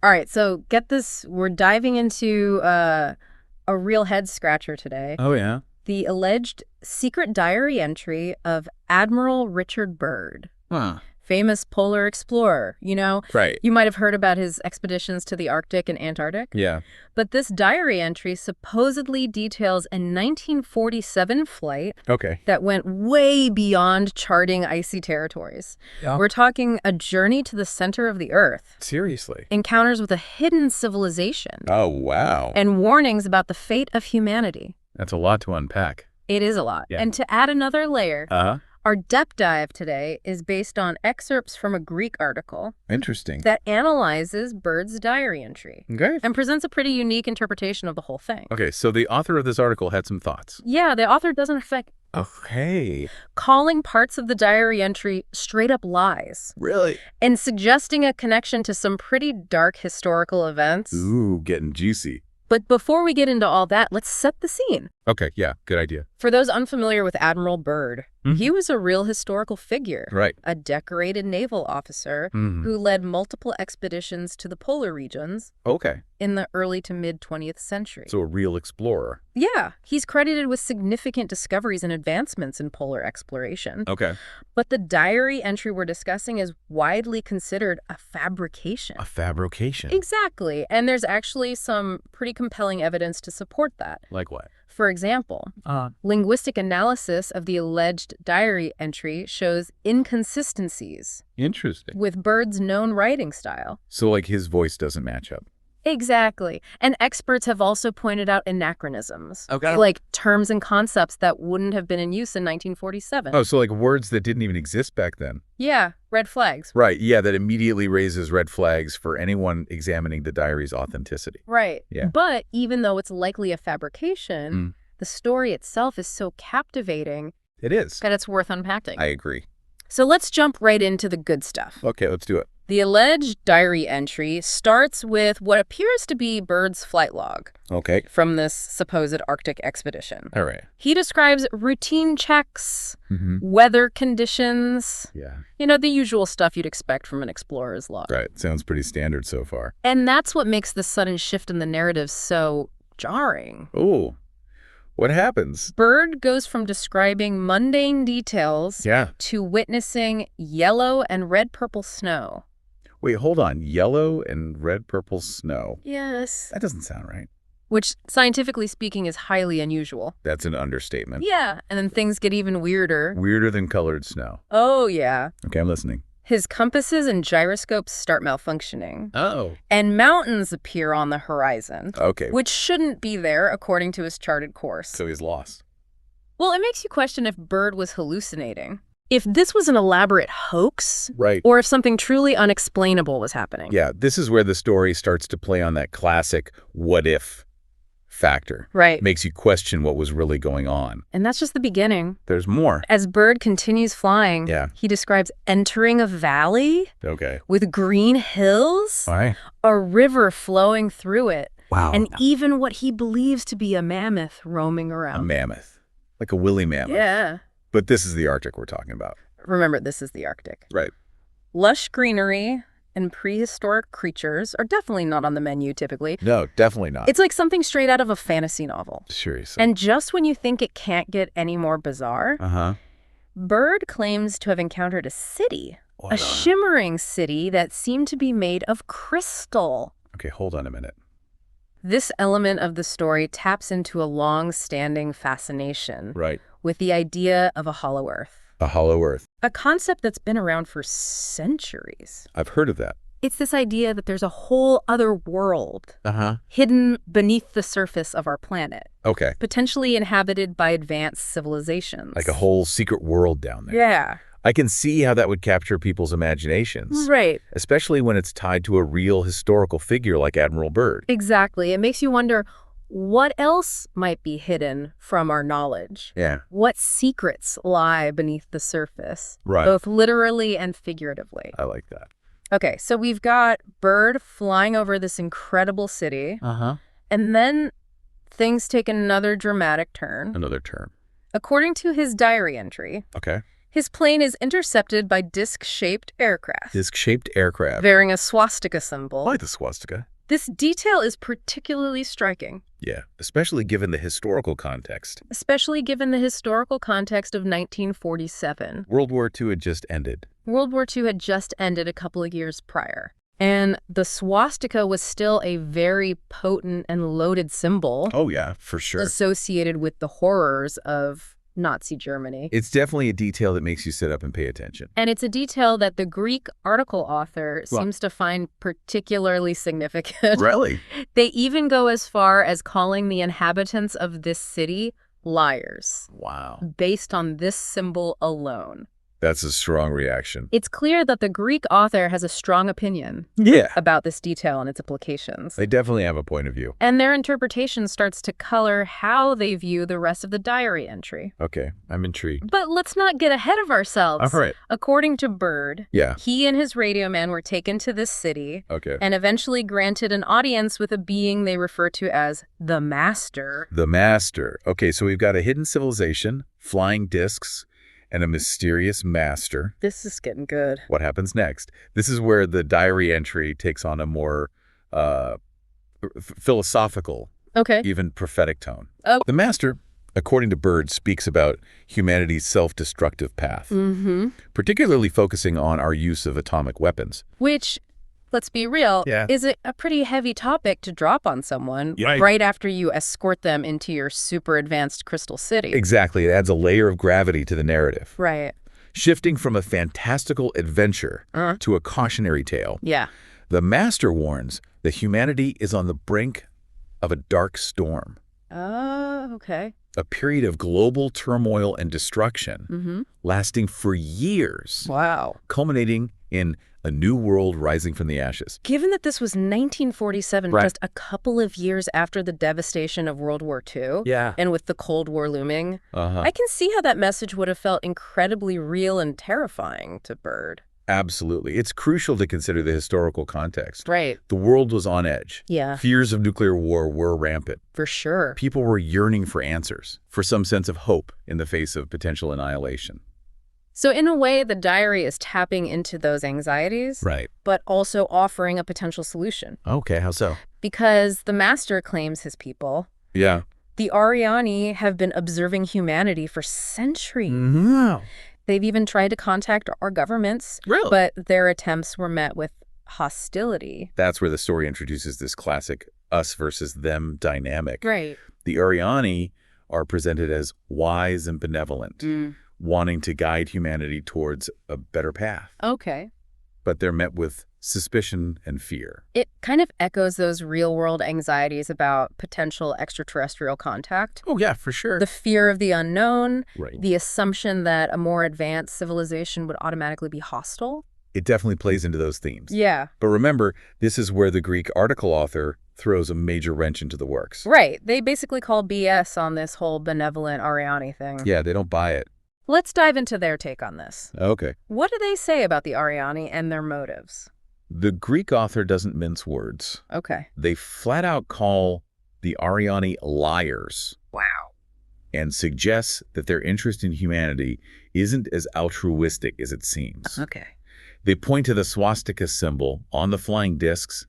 All right, so get this. We're diving into a real head scratcher today. Oh, yeah? The alleged secret diary entry of Admiral Richard Byrd. Huh. Famous polar explorer, you know? Right. You might have heard about his expeditions to the Arctic and Antarctic. Yeah. But this diary entry supposedly details a 1947 flight that went way beyond charting icy territories. Yeah. We're talking a journey to the center of the Earth. Seriously? Encounters with a hidden civilization. Oh, wow. And warnings about the fate of humanity. That's a lot to unpack. It is a lot. Yeah. And to add another layer, Uh-huh. our depth dive today is based on excerpts from a Greek article Interesting. that analyzes Byrd's diary entry Okay. and presents a pretty unique interpretation of the whole thing. Okay, so the author of this article had some thoughts. Yeah, the author doesn't affect Okay. calling parts of the diary entry straight up lies Really? and suggesting a connection to some pretty dark historical events. Ooh, getting juicy. But before we get into all that, let's set the scene. Okay, yeah, good idea. For those unfamiliar with Admiral Byrd, he was a real historical figure. Right. A decorated naval officer who led multiple expeditions to the polar regions Okay. in the early to mid-20th century. So a real explorer. Yeah, he's credited with significant discoveries and advancements in polar exploration. Okay. But the diary entry we're discussing is widely considered a fabrication. A fabrication. Exactly. And there's actually some pretty compelling evidence to support that. Like what? For example, linguistic analysis of the alleged diary entry shows inconsistencies Interesting. with Byrd's known writing style. So like his voice doesn't match up. Exactly. And experts have also pointed out anachronisms. Okay. Like terms and concepts that wouldn't have been in use in 1947. Oh, so like words that didn't even exist back then. Yeah, red flags. Right, yeah, that immediately raises red flags for anyone examining the diary's authenticity. Right. Yeah. But even though it's likely a fabrication, the story itself is so captivating It is. that it's worth unpacking. I agree. So let's jump right into the good stuff. Okay, let's do it. The alleged diary entry starts with what appears to be Byrd's flight log Okay. from this supposed Arctic expedition. All right. He describes routine checks, weather conditions, you know, the usual stuff you'd expect from an explorer's log. Right. Sounds pretty standard so far. And that's what makes the sudden shift in the narrative so jarring. Oh, what happens? Byrd goes from describing mundane details Yeah. to witnessing yellow and red-purple snow. Wait, hold on. Yellow and red, purple snow. Yes. That doesn't sound right. Which, scientifically speaking, is highly unusual. That's an understatement. Yeah, and then things get even weirder. Weirder than colored snow. Oh, yeah. Okay, I'm listening. His compasses and gyroscopes start malfunctioning. Oh. And mountains appear on the horizon. Okay. Which shouldn't be there, according to his charted course. So he's lost. Well, it makes you question if Byrd was hallucinating. If this was an elaborate hoax, Right. or if something truly unexplainable was happening. Yeah, this is where the story starts to play on that classic what if factor. Right. Makes you question what was really going on. And that's just the beginning. There's more. As Byrd continues flying, he describes entering a valley Okay. with green hills, All right. a river flowing through it, Wow. and even what he believes to be a mammoth roaming around. A mammoth. Like a woolly mammoth. Yeah. But this is the Arctic we're talking about. Remember, this is the Arctic. Right. Lush greenery and prehistoric creatures are definitely not on the menu typically. No, definitely not. It's like something straight out of a fantasy novel. Seriously. And just when you think it can't get any more bizarre, Byrd claims to have encountered a city, a shimmering city that seemed to be made of crystal. Okay, hold on a minute. This element of the story taps into a long-standing fascination with the idea of a hollow earth. A hollow earth. A concept that's been around for centuries. I've heard of that. It's this idea that there's a whole other world Uh-huh. hidden beneath the surface of our planet, Okay. potentially inhabited by advanced civilizations. Like a whole secret world down there. Yeah. I can see how that would capture people's imaginations. Right. Especially when it's tied to a real historical figure like Admiral Byrd. Exactly. It makes you wonder, what else might be hidden from our knowledge? Yeah. What secrets lie beneath the surface? Right. Both literally and figuratively. I like that. Okay, so we've got Byrd flying over this incredible city. Uh-huh. And then things take another dramatic turn. Another term. According to his diary entry, Okay. His plane is intercepted by disc-shaped aircraft. Disc-shaped aircraft. Bearing a swastika symbol. I like the swastika. This detail is particularly striking. Yeah, especially given the historical context. Especially given the historical context of 1947. World War II had just ended. World War II had just ended a couple of years prior. And the swastika was still a very potent and loaded symbol. Oh, yeah, for sure. Associated with the horrors of Nazi Germany. It's definitely a detail that makes you sit up and pay attention. And it's a detail that the Greek article author seems to find particularly significant. Really? They even go as far as calling the inhabitants of this city liars. Wow. Based on this symbol alone. That's a strong reaction. It's clear that the Greek author has a strong opinion about this detail and its implications. They definitely have a point of view. And their interpretation starts to color how they view the rest of the diary entry. Okay, I'm intrigued. But let's not get ahead of ourselves. All right. According to Byrd, yeah, he and his radio man were taken to this city and eventually granted an audience with a being they refer to as the Master. The Master. Okay, so we've got a hidden civilization, flying discs, and a mysterious master. This is getting good. What happens next? This is where the diary entry takes on a more philosophical, even prophetic tone. The master, according to Byrd, speaks about humanity's self-destructive path, particularly focusing on our use of atomic weapons. Which, let's be real, is a pretty heavy topic to drop on someone right after you escort them into your super advanced crystal city. Exactly. It adds a layer of gravity to the narrative. Right. Shifting from a fantastical adventure to a cautionary tale. Yeah. The Master warns that humanity is on the brink of a dark storm. Oh, okay. A period of global turmoil and destruction lasting for years. Wow. Culminating in a new world rising from the ashes. Given that this was 1947, just a couple of years after the devastation of World War II, and with the Cold War looming, I can see how that message would have felt incredibly real and terrifying to Byrd. Absolutely. It's crucial to consider the historical context. Right. The world was on edge. Yeah. Fears of nuclear war were rampant. For sure. People were yearning for answers, for some sense of hope in the face of potential annihilation. So in a way, the diary is tapping into those anxieties, but also offering a potential solution. Okay, how so? Because the Master claims his people, the Ariani, have been observing humanity for centuries. They've even tried to contact our governments, but their attempts were met with hostility. That's where the story introduces this classic us versus them dynamic. Right. The Ariani are presented as wise and benevolent, wanting to guide humanity towards a better path. Okay. But they're met with suspicion and fear. It kind of echoes those real-world anxieties about potential extraterrestrial contact. Oh, yeah, for sure. The fear of the unknown, the assumption that a more advanced civilization would automatically be hostile. It definitely plays into those themes. Yeah. But remember, this is where the Greek article author throws a major wrench into the works. Right. They basically call BS on this whole benevolent Ariani thing. Yeah, they don't buy it. Let's dive into their take on this. Okay. What do they say about the Ariani and their motives? The Greek author doesn't mince words. Okay. They flat out call the Ariani liars. Wow. And suggests that their interest in humanity isn't as altruistic as it seems. Okay. They point to the swastika symbol on the flying discs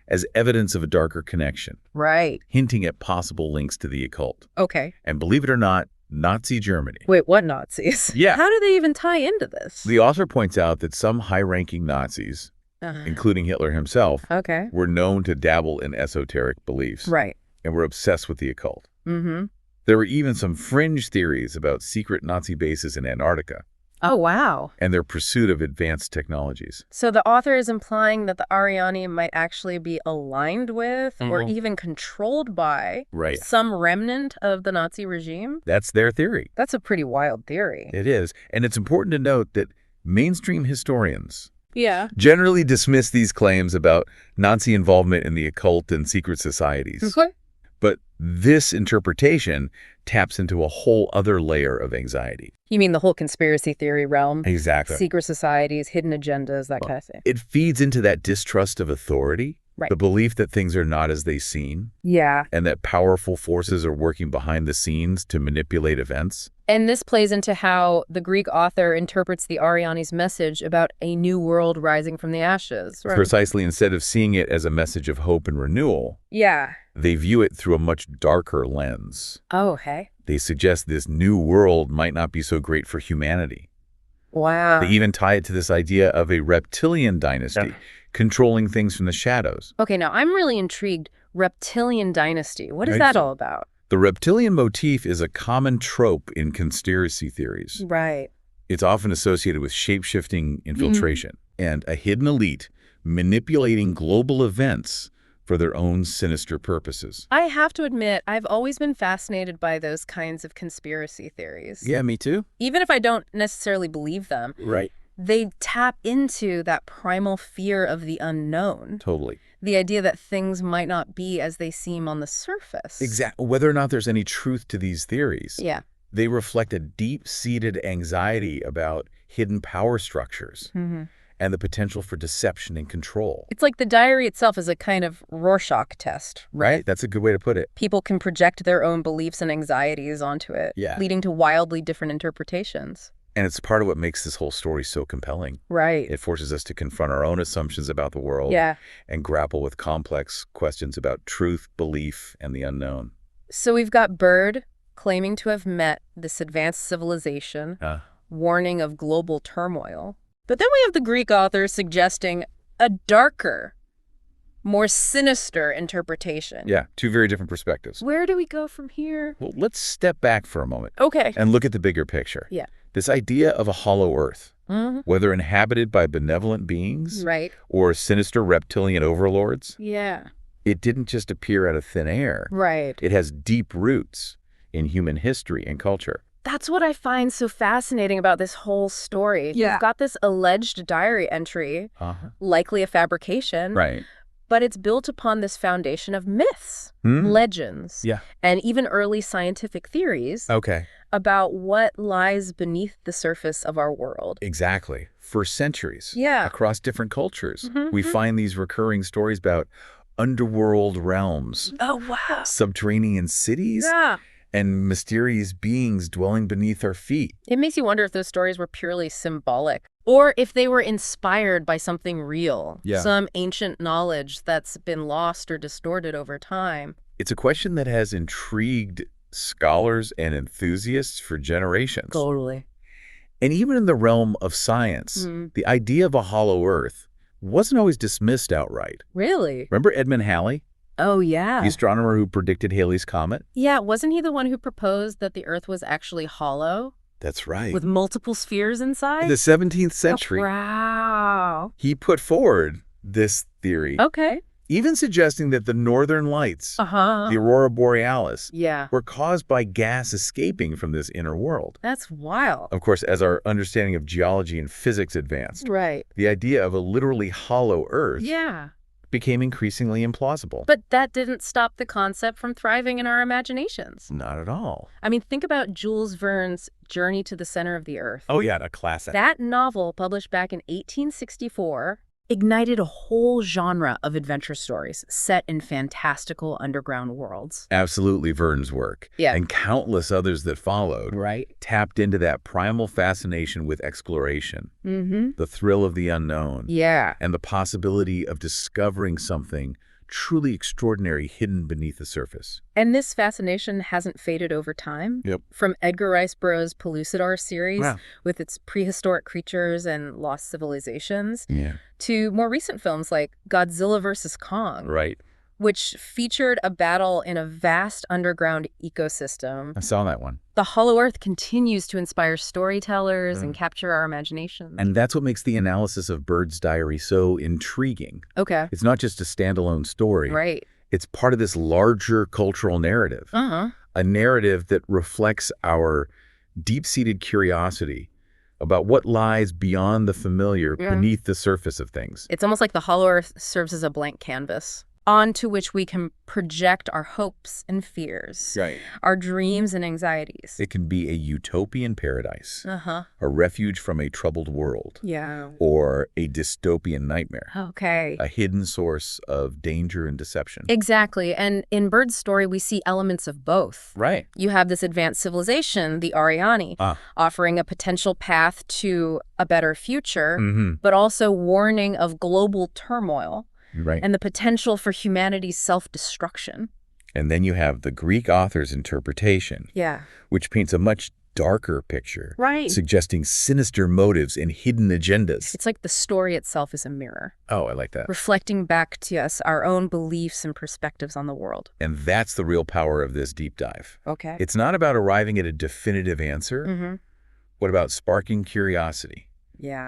as evidence of a darker connection. Right. Hinting at possible links to the occult. Okay. And believe it or not, Nazi Germany. Wait, what Nazis? Yeah. How do they even tie into this? The author points out that some high-ranking Nazis, including Hitler himself, were known to dabble in esoteric beliefs. Right. And were obsessed with the occult. There were even some fringe theories about secret Nazi bases in Antarctica. Oh, wow. And their pursuit of advanced technologies. So the author is implying that the Ariani might actually be aligned with or even controlled by some remnant of the Nazi regime? That's their theory. That's a pretty wild theory. It is. And it's important to note that mainstream historians generally dismiss these claims about Nazi involvement in the occult and secret societies. But this interpretation taps into a whole other layer of anxiety. You mean the whole conspiracy theory realm? Exactly. Secret societies, hidden agendas, that kind of thing. It feeds into that distrust of authority Right. The belief that things are not as they seem. Yeah. And that powerful forces are working behind the scenes to manipulate events. And this plays into how the Greek author interprets the Ariani's message about a new world rising from the ashes. Right. Precisely. Instead of seeing it as a message of hope and renewal, they view it through a much darker lens. Oh, hey. They suggest this new world might not be so great for humanity. Wow. They even tie it to this idea of a reptilian dynasty controlling things from the shadows. Okay, now I'm really intrigued. Reptilian dynasty. What is that all about? The reptilian motif is a common trope in conspiracy theories. Right. It's often associated with shape-shifting infiltration and a hidden elite manipulating global events for their own sinister purposes. I have to admit, I've always been fascinated by those kinds of conspiracy theories. Yeah, me too. Even if I don't necessarily believe them. Right. They tap into that primal fear of the unknown. Totally. The idea that things might not be as they seem on the surface. Exactly. Whether or not there's any truth to these theories. Yeah. They reflect a deep-seated anxiety about hidden power structures and the potential for deception and control. It's like the diary itself is a kind of Rorschach test, right? That's a good way to put it. People can project their own beliefs and anxieties onto it, leading to wildly different interpretations. And it's part of what makes this whole story so compelling. Right. It forces us to confront our own assumptions about the world and grapple with complex questions about truth, belief, and the unknown. So we've got Byrd claiming to have met this advanced civilization, warning of global turmoil. But then we have the Greek author suggesting a darker, more sinister interpretation. Yeah, two very different perspectives. Where do we go from here? Well, let's step back for a moment. Okay. And look at the bigger picture. Yeah. This idea of a hollow earth, whether inhabited by benevolent beings or sinister reptilian overlords, it didn't just appear out of thin air. Right. It has deep roots in human history and culture. That's what I find so fascinating about this whole story. You've got this alleged diary entry, likely a fabrication. Right. But it's built upon this foundation of myths, legends, and even early scientific theories about what lies beneath the surface of our world. Exactly. For centuries, across different cultures, we find these recurring stories about underworld realms, subterranean cities, and mysterious beings dwelling beneath our feet. It makes you wonder if those stories were purely symbolic, or if they were inspired by something real, some ancient knowledge that's been lost or distorted over time. It's a question that has intrigued scholars and enthusiasts for generations. Totally. And even in the realm of science, the idea of a hollow earth wasn't always dismissed outright. Really? Remember Edmund Halley? Oh, yeah. The astronomer who predicted Halley's Comet? Yeah, wasn't he the one who proposed that the Earth was actually hollow? That's right. With multiple spheres inside? In the 17th century. Oh, wow. He put forward this theory. Okay. Even suggesting that the northern lights, the aurora borealis, were caused by gas escaping from this inner world. That's wild. Of course, as our understanding of geology and physics advanced, the idea of a literally hollow Earth became increasingly implausible. But that didn't stop the concept from thriving in our imaginations. Not at all. I mean, think about Jules Verne's Journey to the Center of the Earth. Oh, yeah, a classic. That novel, published back in 1864, ignited a whole genre of adventure stories set in fantastical underground worlds. Absolutely, Verne's work. And countless others that followed. Tapped into that primal fascination with exploration. The thrill of the unknown. And the possibility of discovering something truly extraordinary hidden beneath the surface. And this fascination hasn't faded over time. From Edgar Rice Burroughs' Pellucidar series, with its prehistoric creatures and lost civilizations, to more recent films like Godzilla vs. Kong, which featured a battle in a vast underground ecosystem. I saw that one. The Hollow Earth continues to inspire storytellers and capture our imaginations. And that's what makes the analysis of Byrd's diary so intriguing. It's not just a standalone story. It's part of this larger cultural narrative. A narrative that reflects our deep-seated curiosity about what lies beyond the familiar beneath the surface of things. It's almost like the Hollow Earth serves as a blank canvas. onto which we can project our hopes and fears, our dreams and anxieties. It can be a utopian paradise, a refuge from a troubled world, or a dystopian nightmare, a hidden source of danger and deception. Exactly, and in Byrd's story, we see elements of both. You have this advanced civilization, the Ariani, offering a potential path to a better future, but also warning of global turmoil. And the potential for humanity's self-destruction. And then you have the Greek author's interpretation, which paints a much darker picture, suggesting sinister motives and hidden agendas. It's like the story itself is a mirror. Oh, I like that. Reflecting back to us our own beliefs and perspectives on the world. And that's the real power of this deep dive. It's not about arriving at a definitive answer. What about sparking curiosity?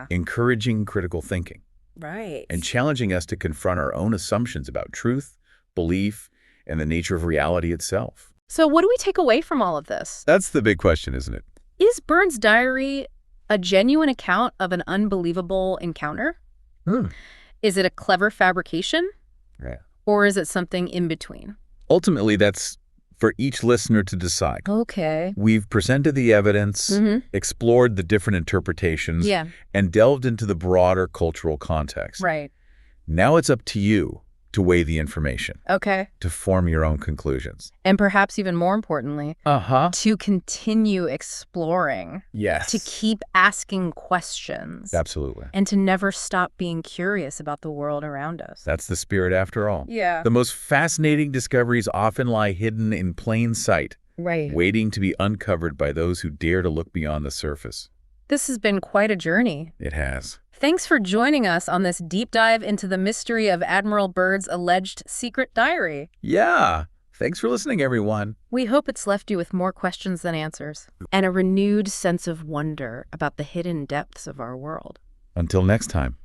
Encouraging critical thinking. And challenging us to confront our own assumptions about truth, belief, and the nature of reality itself. So what do we take away from all of this? That's the big question, isn't it? Is Byrd's diary a genuine account of an unbelievable encounter? Is it a clever fabrication? Or is it something in between? Ultimately, that's for each listener to decide. We've presented the evidence, explored the different interpretations, and delved into the broader cultural context. Now it's up to you to weigh the information. To form your own conclusions. And perhaps even more importantly, to continue exploring. To keep asking questions. Absolutely. And to never stop being curious about the world around us. That's the spirit after all. The most fascinating discoveries often lie hidden in plain sight, waiting to be uncovered by those who dare to look beyond the surface. This has been quite a journey. It has. Thanks for joining us on this deep dive into the mystery of Admiral Byrd's alleged secret diary. Thanks for listening, everyone. We hope it's left you with more questions than answers, and a renewed sense of wonder about the hidden depths of our world. Until next time.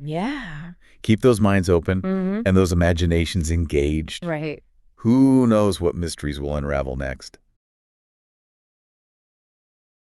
Keep those minds open and those imaginations engaged. Who knows what mysteries will unravel next?